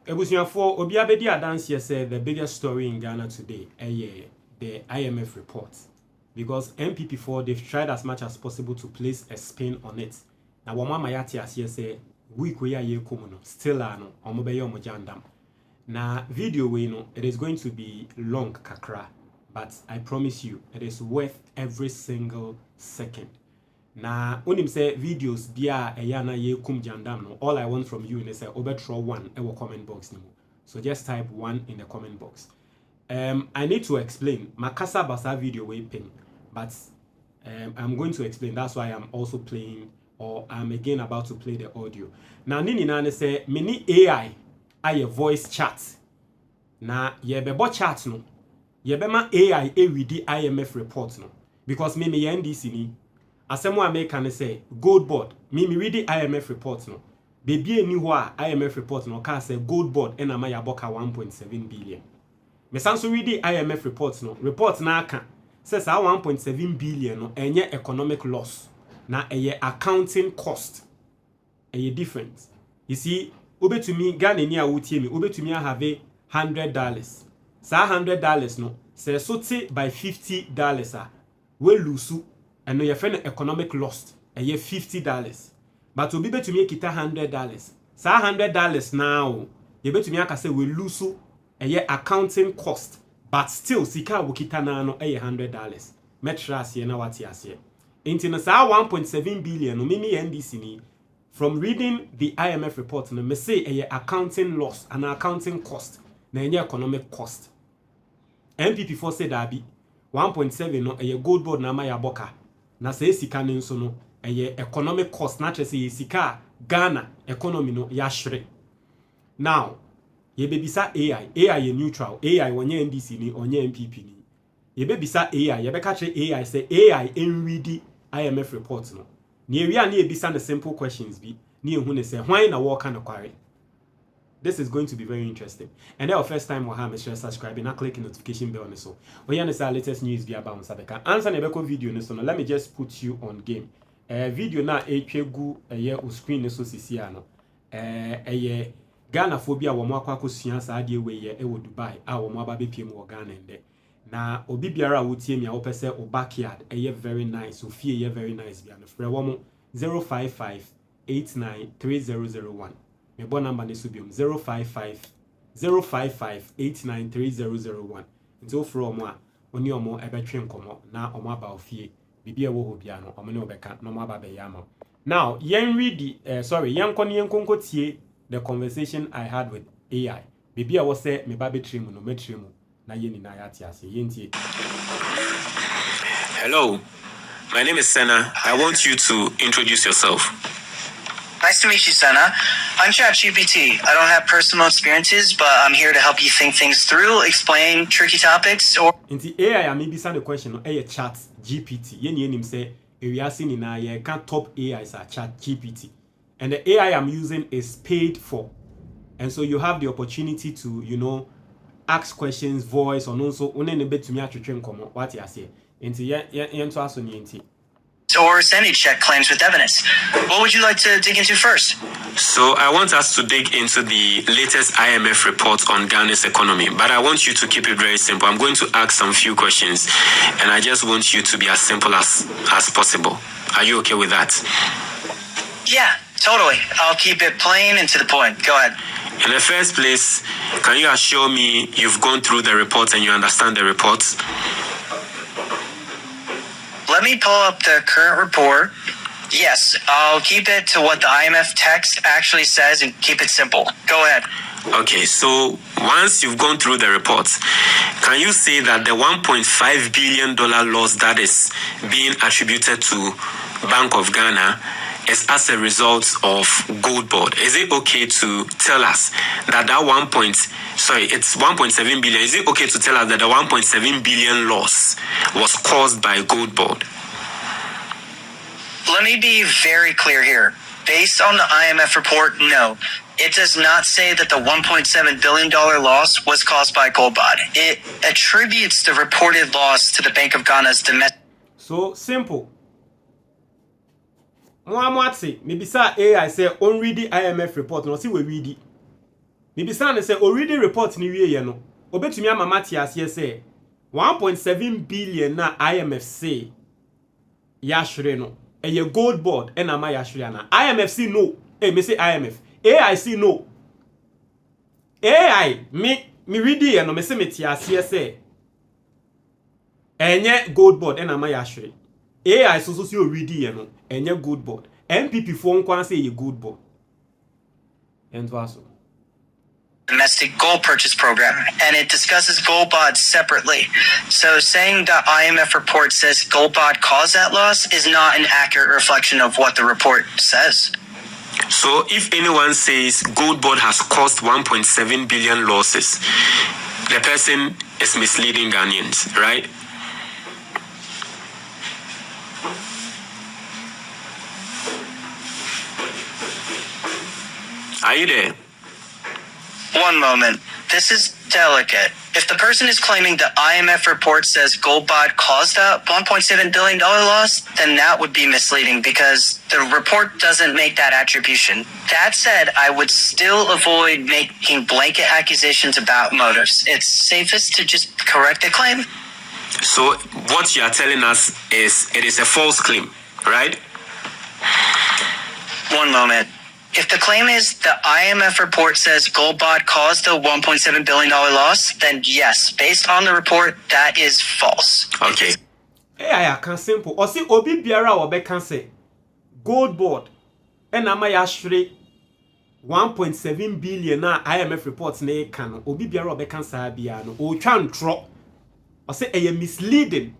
Ebusuafo obi abedi adanse said the biggest story in Ghana today the IMF report, because NPP4 they've tried as much as possible to place a spin on it. Now wama mayati as say week we ye komuno still ano omobeye omojandam. Na video we know it is going to be long kakra, but I promise you it is worth every single second. Na unim say videos bia eyana ye kum jandam no, all I want from you is say overthrow one ewo comment box nimo. So just type 1 in the comment box. I need to explain makasa basa video we ping, but I'm going to explain. That's why I'm also playing, or I'm again about to play the audio. Now nini nane say many AI aye voice chat. Na yebebo chat no, yebema AI read the IMF report no, because me NDC ni. Asemo America ne say goldbod. Me read the IMF report no. Baby ni ho a IMF report no ka say goldbod ena ma yaboka 1.7 billion. Me sanso read the IMF report no. Report na aka says 1.7 billion no enye economic loss. Na eye accounting cost. Eye different. You see, obetumi Ghana ni a wotie me, obetumi have $100. Sa $100 no, say sote by $50 a we lusu. And no your friend economic loss a year $50. But to be able to make it $100. So $100 now, you bet to me I say we lose a year accounting cost, but still sika wukita na no a $100. Metras ye na what yas ye. Into sa 1.7 billion no mimi NDC ni from reading the IMF report no me say a year accounting loss and accounting cost na year economic cost. NPP4 say that be 1.7 no a year goldbod na ma yaboka. Na say sika ni nso no eye economic cost na say sika Ghana economy no ya hwere. Now ye bebisa AI ye neutral, AI wonye NDC ni onye NPP ni. Ye bebisa AI ye beka kire AI say AI enreadi IMF report no. Ni ewia na ebisa the simple questions bi ni ehu ne say hwan na wo ka no kware. This is going to be very interesting. And then first time we'll have share subscribe and click the notification bell on so. When you say latest news be about Sabeka. Answer nebeko video so let me just put you on game. Video na gu o screen so sisi ano. Ghana phobia wo mo akwa kosua sa ade we ye wo Dubai a wo mo aba be piem wo Ghana ende. Na obi biara wo tie me a wo pese o backyard very nice. So fie ye very nice bia no frɛ wo mo 055893001. My phone number is 055-055-893-001. Until from one, only or more ever train come up now or more about fee. Bibi a wo biano, or no beka, no more baby yama. Now, yen read the yen konko tie the conversation I had with AI. Bibi I was say me baby trimu no metrimu na yeni na yatiase yenti. Hello, my name is Senna. I want you to introduce yourself. Nice to meet you, Senna. I'm ChatGPT. I don't have personal experiences, but I'm here to help you think things through, explain tricky topics, or... In the AI, I may be the question, a chat GPT. Yen say, we are seeing in a can't top AI is a chat GPT. And the AI I'm using is paid for. And so you have the opportunity to, ask questions, voice, or also, to me to train come what you say. Into yen to ask on or sanity check claims with evidence. What would you like to dig into first? So I want us to dig into the latest IMF report on Ghana's economy, but I want you to keep it very simple. I'm going to ask some few questions, and I just want you to be as simple as possible. Are you okay with that? Yeah, totally. I'll keep it plain and to the point. Go ahead. In the first place, can you assure me you've gone through the report and you understand the reports? Let me pull up the current report. Yes, I'll keep it to what the IMF text actually says and keep it simple. Go ahead. Okay, so once you've gone through the reports, can you say that the $1.5 billion loss that is being attributed to Bank of Ghana is as a result of goldbod? Is it okay to tell us that it's 1.7 billion. Is it okay to tell us that the 1.7 billion loss was caused by goldbod? Let me be very clear here. Based on the IMF report, no. It does not say that the $1.7 billion loss was caused by goldbod. It attributes the reported loss to the Bank of Ghana's domestic... So simple. Mwatsi, maybe say AI say on read the IMF report, no see we read it. Mibisa say already report ni wie ye no. Obetumi ama mate ase say 1.7 billion na IMF say yashre no. Eye gold board and ama yashre na. IMF say no. Me say IMF. AI say no. AI me ready ye no me say mete ase say enye gold board and ama yashre. AI so already ye no. Enye gold board. NPP for nkwan say ye gold board. Domestic gold purchase program, and it discusses goldbod separately. So saying the IMF report says goldbod caused that loss is not an accurate reflection of what the report says. So if anyone says goldbod has caused 1.7 billion losses, the person is misleading Ghanaians, right? Are you there? One moment. This is delicate. If the person is claiming the IMF report says goldbod caused a $1.7 billion loss, then that would be misleading because the report doesn't make that attribution. That said, I would still avoid making blanket accusations about motives. It's safest to just correct the claim. So what you are telling us is it is a false claim, right? One moment. If the claim is the IMF report says goldbod caused a $1.7 billion loss, then yes, based on the report, that is false. Okay. I can simple. Or see obi biara obe can say goldbod and ama yashre 1.7 billion na IMF reports na kan obi biara obe kan sa bia no o twa ntro. Or say e misleading.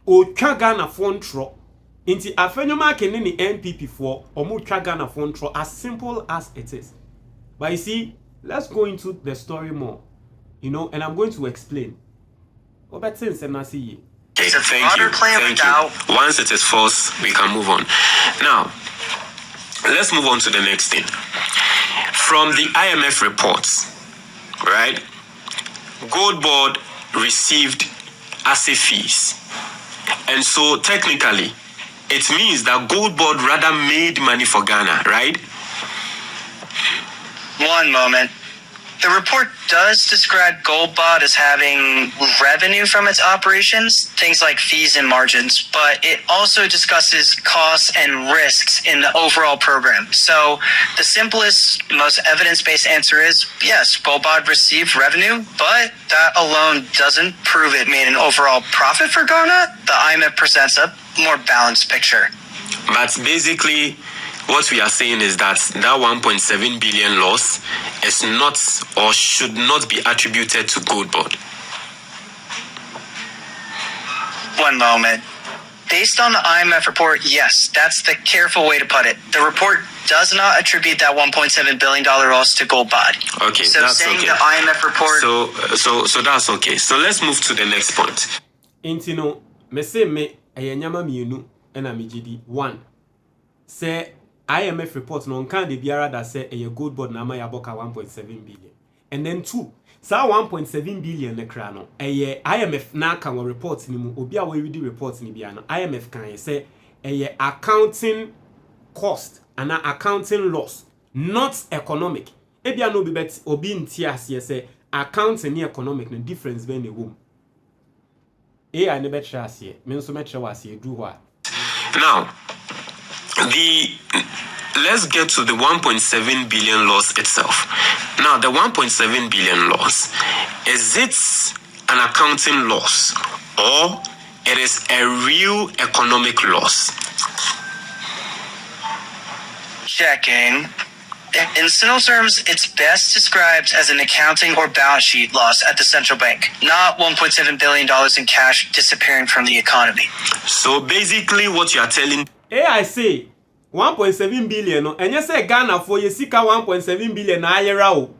O twa Ghana fo ntro. Inti afenyoma kene ni NPP for omu twa Ghana fo ntro, as simple as it is. But you see, let's go into the story more. You know, and I'm going to explain. Okay, thank you. Thank you. Once it is false, we can move on. Now, let's move on to the next thing. From the IMF reports, right? Goldbod received asset fees. And so technically, it means that goldbod rather made money for Ghana, right? One moment. The report does describe goldbod as having revenue from its operations, things like fees and margins, but it also discusses costs and risks in the overall program. So the simplest, most evidence-based answer is yes, goldbod received revenue, but that alone doesn't prove it made an overall profit for Ghana. The IMF presents a more balanced picture. But basically, what we are saying is that 1.7 billion loss is not or should not be attributed to goldbod. One moment. Based on the IMF report, yes, that's the careful way to put it. The report does not attribute that $1.7 billion loss to goldbod. Okay, so that's saying okay. The IMF report. So that's okay. So let's move to the next point. Intino, me say me ayanyama mienu ena mijidi. One, say IMF report no kan de biara that say a goldbod na ma yaboka 1.7 billion. And then two, sa 1.7 billion ne kra no IMF na kan wo report ni mu obi a we read report ni bia no IMF kan say accounting cost and accounting loss, not economic. Ebia no be bet obi nti ase say accounting ni economic no difference be na wom. I ne betra ase me nso metra wase du ho a. Now, let's get to the 1.7 billion loss itself. Now, the 1.7 billion loss, is it an accounting loss or it is a real economic loss? Checking. In simple terms, it's best described as an accounting or balance sheet loss at the central bank, not $1.7 billion in cash disappearing from the economy. So basically what you are telling... I say 1.7 billion no enye say Ghana for ye sika 1.7 billion na ayera o.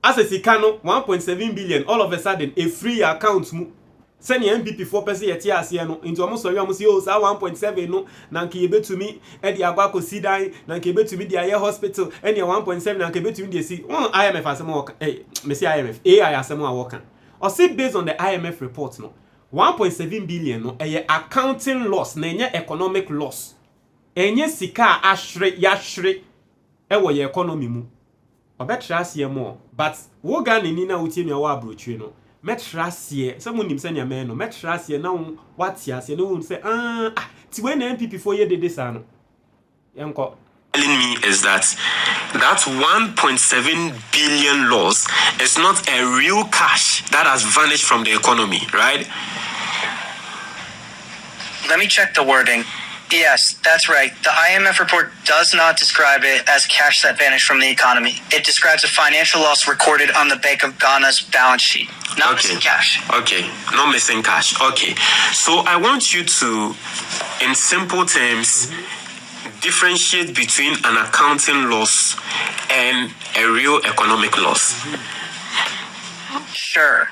As a sika no 1.7 billion all of a sudden a free account mu. Send the NPP 4% yeti ase no into almost sorry amusi o sa 1.7 no na nke yebetumi e di agba ko sidan na nke yebetumi di aye hospital e ne 1.7 na nke yebetumi di si one IMF asemo work me say IMF AI asemo a work. Or see based on the IMF report no 1.7 billion no accounting loss na enye economic loss. Enye sika ashre yashre ewo ye economy mu. obetra ye more but wo Ghana ni na wutie me wa abrochwe no metra ye some nim se nya me no metra ye na what ya se no won say ti we na NPP for ye dede sa no yenko telling me is that 1.7 billion loss is not a real cash that has vanished from the economy, right? Let me check the wording. Yes, that's right. The IMF report does not describe it as cash that vanished from the economy. It describes a financial loss recorded on the Bank of Ghana's balance sheet, not missing cash. Okay, not missing cash. Okay, so I want you to, in simple terms, differentiate between an accounting loss and a real economic loss. Sure.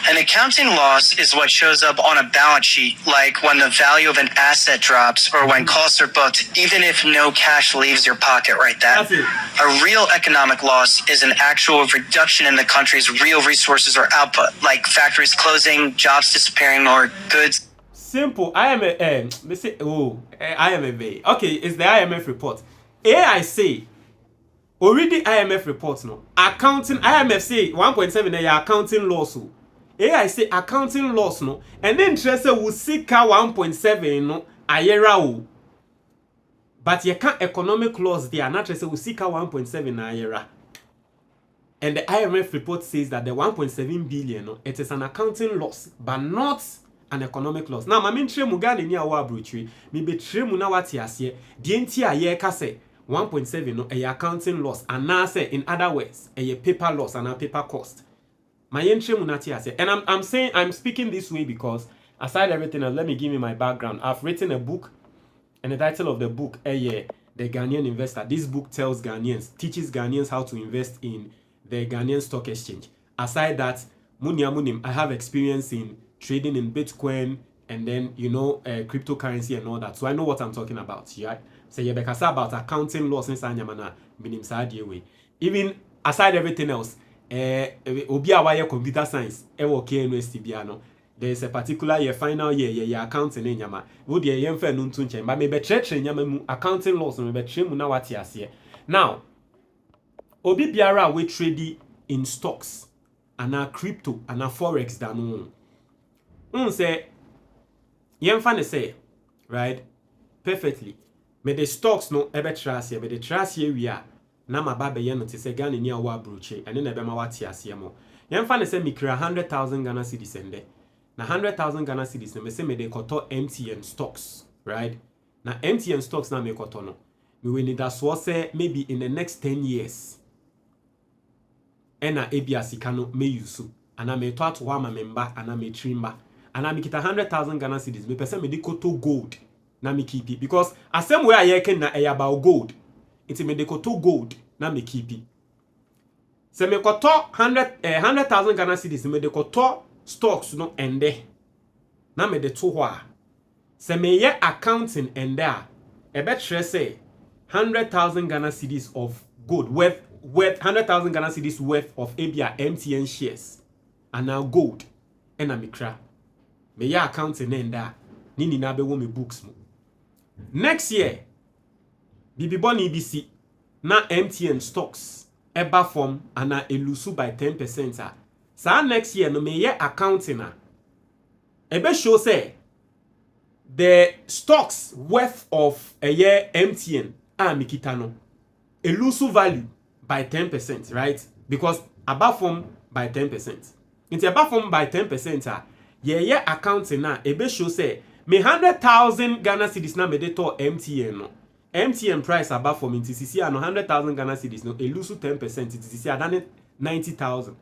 An accounting loss is what shows up on a balance sheet, like when the value of an asset drops or when costs are booked, even if no cash leaves your pocket right then. A real economic loss is an actual reduction in the country's real resources or output, like factories closing, jobs disappearing, or goods. Simple. IMF. Okay, it's the IMF report. I say already IMF report no. Accounting IMF say 1.7 accounting loss. I say accounting loss no. And then interest will seek 1.7 no ayera o. But you can't economic loss there. Not interest will seek 1.7 ayera. And the IMF report says that the 1.7 billion no, it is an accounting loss, but not an economic loss. Now, my main tremu Ghana ni awa abrochwe, me be tremu na wati asye, di enti a ye ka se 1.7 no a accounting loss, and na say in other words, a paper loss and a paper cost. My tremu na ti asye. And I'm saying I'm speaking this way because aside everything else, let me give you my background. I've written a book, and the title of the book The Ghanaian Investor. This book tells Ghanaians, teaches Ghanaians how to invest in the Ghanaian stock exchange. Aside that, munim, I have experience in trading in Bitcoin and then cryptocurrency and all that, so I know what I'm talking about. Yeah, so you bekasa about accounting loss in Sanyamana minim sadie way. Even aside everything else, obi awaye computer science KNUST biano. There is a particular year final year accounting in nyama. Wo de yemfa no ntu nchen ba me be tretre nyama mu accounting loss me be tre mu na wate ase. Now, obi biara we trade in stocks and crypto and forex da no. Say yemfa ne say right perfectly me the stocks no ebe trase me the trase wi a na maba be ye no te say Ghana ni a wa broche ene na be ma wate ase mo yemfa ne say me kira 100,000 Ghana cedis ende na 100,000 Ghana cedis no me say me de koto MTN stocks right na MTN stocks na me koto no me we need that so say maybe in the next 10 years ena ebia sika no me use ana me to ato ma memba ana me trimba and I make it 100,000 Ghana cedis. Me person me de koto gold na me keep it because as same way I can na about gold. It's me de koto gold na me keep it. Se me koto 100,000 Ghana cedis me de koto stocks no ende na me de to hwa. Se me ye accounting ende a ebe tre say 100,000 Ghana cedis of gold worth 100,000 Ghana cedis worth of ABA MTN shares and now gold and a mikra. Me ya accounting enda nini na be wo me books mo. Next year bibi boni BC na MTN stocks eba form ana elusu by 10% a. Sa next year no me ye accounting a ebe show say the stocks worth of a year MTN mikita no elusu value by 10%, right? Because above form by 10%. It's above form by 10% a yeah accounting na ebe show say me 100,000 Ghana cedis na me de to MTN no. MTN price above from TCC and 100,000 Ghana cedis no elusu 10% TCC adane 90,000.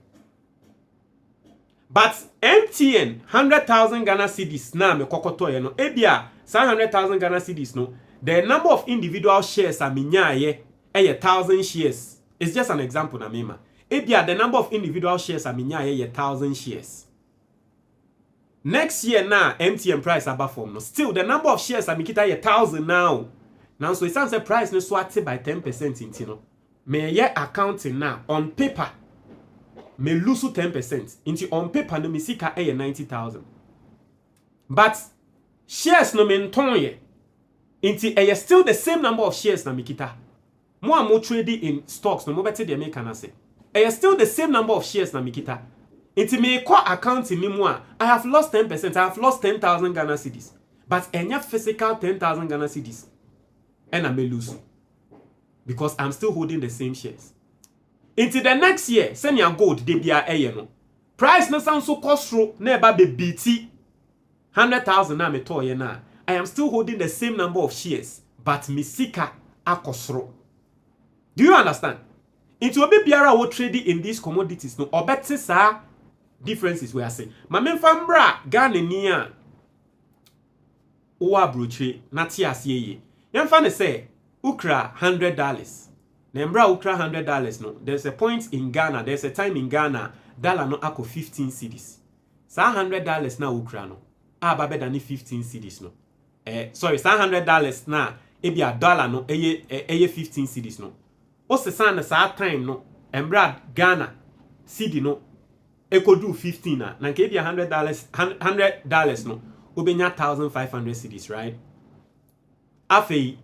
But MTN 100,000 Ghana cedis na me kokoto ye no ebia 100,000 Ghana cedis no the number of individual shares are minyaye 1,000 shares. It's just an example na mema. Ebia the number of individual shares are minyaye 1,000 shares. Next year now MTN price above form no still the number of shares are mikita 1,000 now. Now so it's a price no swati by 10% into no. Me ye accounting now on paper me lose 10% into on paper no me sika 90,000. But shares no me nton ye into still the same number of shares na mikita. More trading in stocks no more better the American say. I still the same number of shares na mikita. Into me core account in me more. I have lost 10%. I have lost 10,000 Ghana cedis. But any physical 10,000 Ghana cedis. And I may lose. Because I'm still holding the same shares. Into the next year, send your gold, they be a no. Price no sound so costro, never be BT. 100,000 na me to na. I am still holding the same number of shares. But me sika a costro. Do you understand? Into a bit biara wo trading in these commodities no obeti sa differences we are saying. Ma me fambra Ghana ni a o abroche na ti ase ye. Yemfa ne say ukra $100. Na mbra ukra $100 no. There's a point in Ghana, there's a time in Ghana dollar no ako 15 cedis. Sa $100 na ukra no. Aba better than 15 cedis no. Sorry, sa $100 na ebi a dollar no eye 15 cedis no. O se san sa time no embra Ghana cedi no ekodu 15 na nke ebi $100 no obenya 1,500 cedis, right? Afei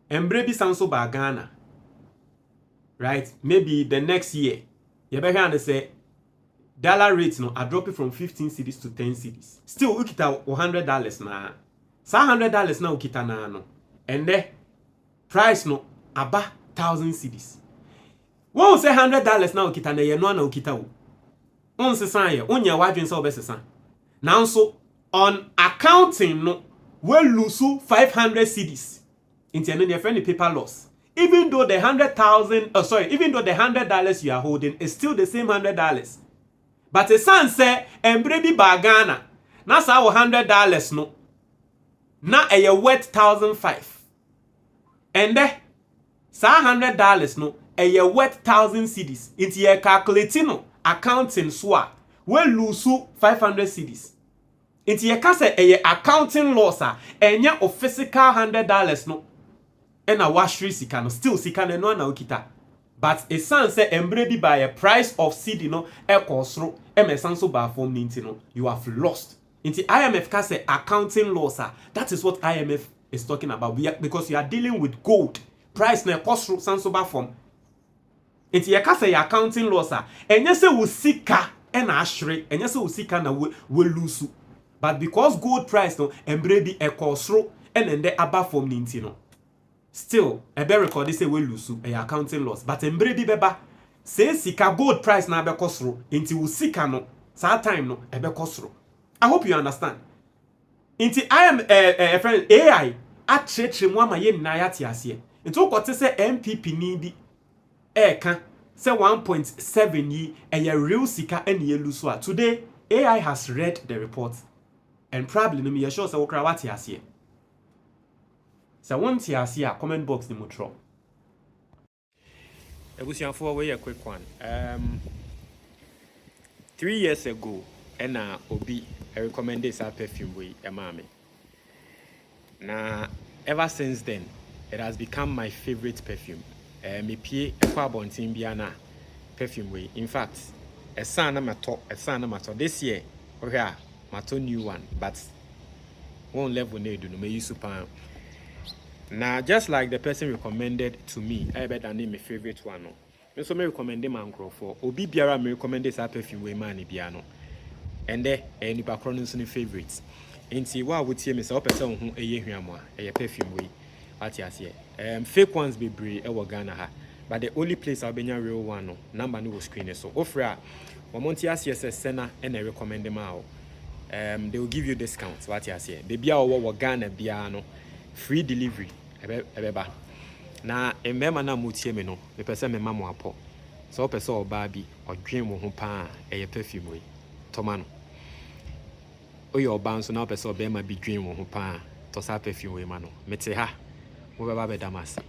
embre bi sanso ba Ghana, right? Maybe the next year you better and say dollar rate no a drop it from 15 cedis to 10 cedis. Still ukita $100 na. Sa $100 na ukita na no. And the price no aba 1,000 cedis. Won say $100 na ukita na ye no na ukita wo. On se san ye, on ye wadwen se obesesan. Now so on accounting no we lose 500 cedis. Into your friend paper loss. Even though the even though the $100 you are holding is still the same $100. But the son say embrebi ba Ghana. Na sa $100 no. Na a worth 1,500. And sa $100 no a worth 1,000 cedis. Into your calculating no accounting swa we lose 500 cedis. Into your kase a accounting loss enya of physical $100 no. And a washri sika no still sika no na ukita. But a son say embrebi by a price of cedi no e kosro e mesanso ba form ninti no you have lost. Into IMF can say accounting loss. That is what IMF is talking about. Because you are dealing with gold. Price na cost sansoba form. Into you can say accounting loss. And you say we sika and ashre. And you say we sika na we lose. But because gold price no embredi e cost and then the above form ninti no. Still, a better record they say we lose a accounting loss. But embredi beba say sika gold price na be cost into we sika no. Sa time no e be cost. I hope you understand. Inti I am a friend AI at church mo ma ye na ya tiase. Into ko te say NPP ni bi can say 1.7 yi a real sika and ye lose. Today AI has read the report and probably no me sure say okra what tiase. So one tiase comment box ni mo tro. Ebusianfo we a quick one. 3 years ago and obi I recommend this perfume way mame. Now ever since then it has become my favorite perfume. Me pie ekwa bontin bia na perfume way. In fact, a son na mato this year. Okay, mato new one, but one level na do no me use pan. Now just like the person recommended to me, I bet name my favorite one no. Me so me recommend him and for obi biara me recommend this perfume way man bia no. And there any background is favorites. Inti wa wotie me say opese ho eye hwamwa eye perfume we atiase. Fake ones be bree e wo Ghana ha. But the only place I'll be real one no number no screen so ofra omonti ase sena and I recommend them out. They will give you discounts atiase. The bia wo Ghana bia no free delivery ebeba. Na emema na mutie me no me pese me mamo apo. So opese oba bi odwen wo ho pa eye perfume we tomano. Oyo banso na person be ma bi dwen wo ho pa to sa perfume we ma no mete ha wo beba be damase.